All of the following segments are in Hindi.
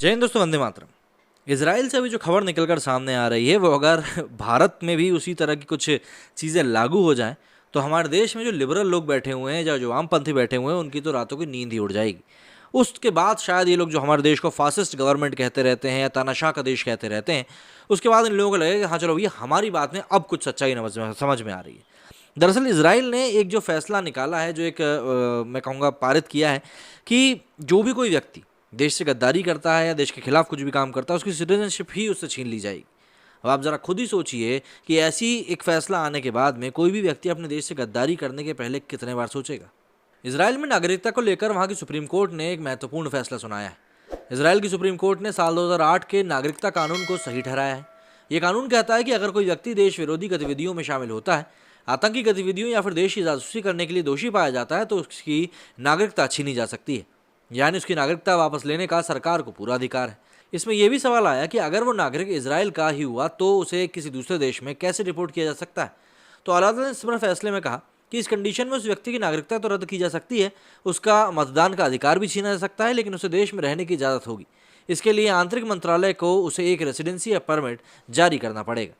जय हिंद दोस्तों, वंदे मातरम। इजराइल से अभी जो खबर निकलकर सामने आ रही है वो अगर भारत में भी उसी तरह की कुछ चीज़ें लागू हो जाएं तो हमारे देश में जो लिबरल लोग बैठे हुए हैं या जो वामपंथी बैठे हुए हैं उनकी तो रातों की नींद ही उड़ जाएगी। उसके बाद शायद ये लोग जो हमारे देश को फासिस्ट गवर्नमेंट कहते रहते हैं या तानाशाह का देश कहते रहते हैं, उसके बाद इन लोगों को लगेगा हाँ चलो भैया हमारी बात में अब कुछ सच्चाई समझ में आ रही है। दरअसल इसराइल ने एक जो फैसला निकाला है, जो एक मैं कहूँगा पारित किया है कि जो भी कोई व्यक्ति देश से गद्दारी करता है या देश के खिलाफ कुछ भी काम करता है उसकी सिटीजनशिप ही उससे छीन ली जाएगी। अब आप ज़रा खुद ही सोचिए कि ऐसी एक फैसला आने के बाद में कोई भी व्यक्ति अपने देश से गद्दारी करने के पहले कितने बार सोचेगा। इसराइल में नागरिकता को लेकर वहाँ की सुप्रीम कोर्ट ने एक महत्वपूर्ण फैसला सुनाया है। इसराइल की सुप्रीम कोर्ट ने साल 2008 के नागरिकता कानून को सही ठहराया है। ये कानून कहता है कि अगर कोई व्यक्ति देश विरोधी गतिविधियों में शामिल होता है, आतंकी गतिविधियों या फिर देश की जासूसी करने के लिए दोषी पाया जाता है तो उसकी नागरिकता छीनी जा सकती है, यानी उसकी नागरिकता वापस लेने का सरकार को पूरा अधिकार है। इसमें यह भी सवाल आया कि अगर वो नागरिक इसराइल का ही हुआ तो उसे किसी दूसरे देश में कैसे रिपोर्ट किया जा सकता है। तो अदालत ने इस पर फैसले में कहा कि इस कंडीशन में उस व्यक्ति की नागरिकता तो रद्द की जा सकती है, उसका मतदान का अधिकार भी छीना जा सकता है, लेकिन उसे देश में रहने की इजाज़त होगी। इसके लिए आंतरिक मंत्रालय को उसे एक रेसिडेंसी या परमिट जारी करना पड़ेगा।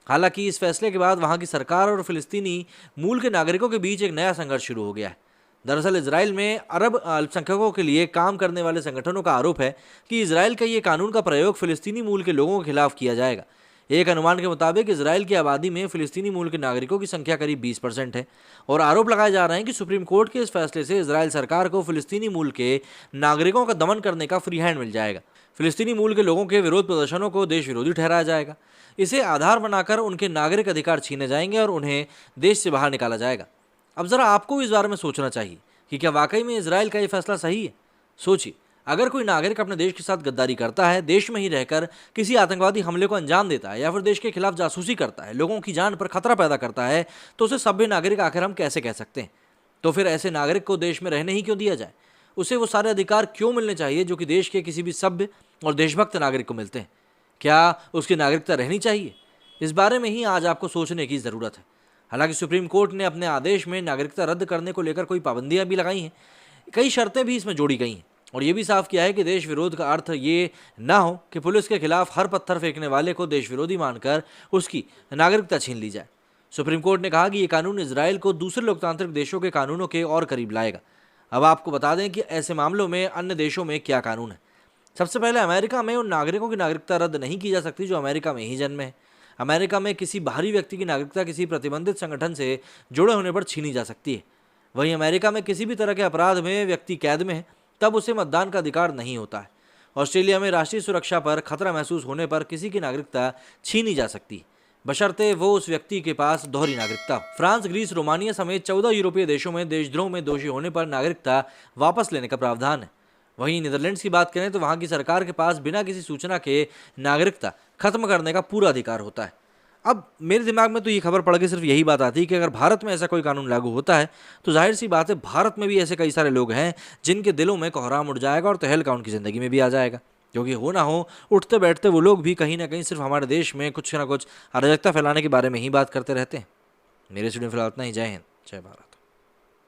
हालांकि इस फैसले के बाद वहां की सरकार और फिलिस्तीनी मूल के नागरिकों के बीच एक नया संघर्ष शुरू हो गया है। दरअसल इसराइल में अरब अल्पसंख्यकों के लिए काम करने वाले संगठनों का आरोप है कि इसराइल का ये कानून का प्रयोग फिलिस्तीनी मूल के लोगों के खिलाफ किया जाएगा। एक अनुमान के मुताबिक इसराइल की आबादी में फिलिस्तीनी मूल के नागरिकों की संख्या करीब 20% है और आरोप लगाए जा रहे हैं कि सुप्रीम कोर्ट के इस फैसले से इसराइल सरकार को फिलिस्तीनी मूल के नागरिकों का दमन करने का फ्री हैंड मिल जाएगा। फिलिस्तीनी मूल के लोगों के विरोध प्रदर्शनों को देश विरोधी ठहराया जाएगा। इसे आधार बनाकर उनके नागरिक अधिकार छीने जाएंगे और उन्हें देश से बाहर निकाला जाएगा। अब ज़रा आपको इस बारे में सोचना चाहिए कि क्या वाकई में इसराइल का ये फैसला सही है। सोचिए, अगर कोई नागरिक अपने देश के साथ गद्दारी करता है, देश में ही रहकर किसी आतंकवादी हमले को अंजाम देता है या फिर देश के खिलाफ जासूसी करता है, लोगों की जान पर खतरा पैदा करता है, तो उसे सभ्य नागरिक आखिर हम कैसे कह सकते हैं। तो फिर ऐसे नागरिक को देश में रहने ही क्यों दिया जाए? उसे वो सारे अधिकार क्यों मिलने चाहिए जो कि देश के किसी भी सभ्य और देशभक्त नागरिक को मिलते हैं? क्या उसकी नागरिकता रहनी चाहिए? इस बारे में ही आज आपको सोचने की ज़रूरत है। हालांकि सुप्रीम कोर्ट ने अपने आदेश में नागरिकता रद्द करने को लेकर कोई पाबंदियां भी लगाई हैं, कई शर्तें भी इसमें जोड़ी गई हैं और ये भी साफ किया है कि देश विरोध का अर्थ ये ना हो कि पुलिस के खिलाफ हर पत्थर फेंकने वाले को देश विरोधी मानकर उसकी नागरिकता छीन ली जाए। सुप्रीम कोर्ट ने कहा कि ये कानून इसराइल को दूसरे लोकतांत्रिक देशों के कानूनों के और करीब लाएगा। अब आपको बता दें कि ऐसे मामलों में अन्य देशों में क्या कानून है। सबसे पहले अमेरिका में उन नागरिकों की नागरिकता रद्द नहीं की जा सकती जो अमेरिका में ही जन्मे हैं। अमेरिका में किसी बाहरी व्यक्ति की नागरिकता किसी प्रतिबंधित संगठन से जुड़े होने पर छीनी जा सकती है। वहीं अमेरिका में किसी भी तरह के अपराध में व्यक्ति कैद में है तब उसे मतदान का अधिकार नहीं होता है। ऑस्ट्रेलिया में राष्ट्रीय सुरक्षा पर खतरा महसूस होने पर किसी की नागरिकता छीनी जा सकती है, बशर्ते वो उस व्यक्ति के पास दोहरी नागरिकता हो। फ्रांस, ग्रीस, रोमानिया समेत 14 यूरोपीय देशों में देशद्रोह में दोषी होने पर नागरिकता वापस लेने का प्रावधान है। वहीं नीदरलैंड्स की बात करें तो वहां की सरकार के पास बिना किसी सूचना के नागरिकता खत्म करने का पूरा अधिकार होता है। अब मेरे दिमाग में तो ये खबर पढ़ के सिर्फ यही बात आती है कि अगर भारत में ऐसा कोई कानून लागू होता है तो जाहिर सी बात है भारत में भी ऐसे कई सारे लोग हैं जिनके दिलों में कोहराम उड़ जाएगा और तहलका उनकी ज़िंदगी में भी आ जाएगा। क्योंकि हो ना हो उठते बैठते वो लोग भी कहीं ना कहीं सिर्फ हमारे देश में कुछ ना कुछ अराजकता फैलाने के बारे में ही बात करते रहते हैं। मेरे स्टूडियो फिलहाल इतना ही। जय हिंद, जय भारत।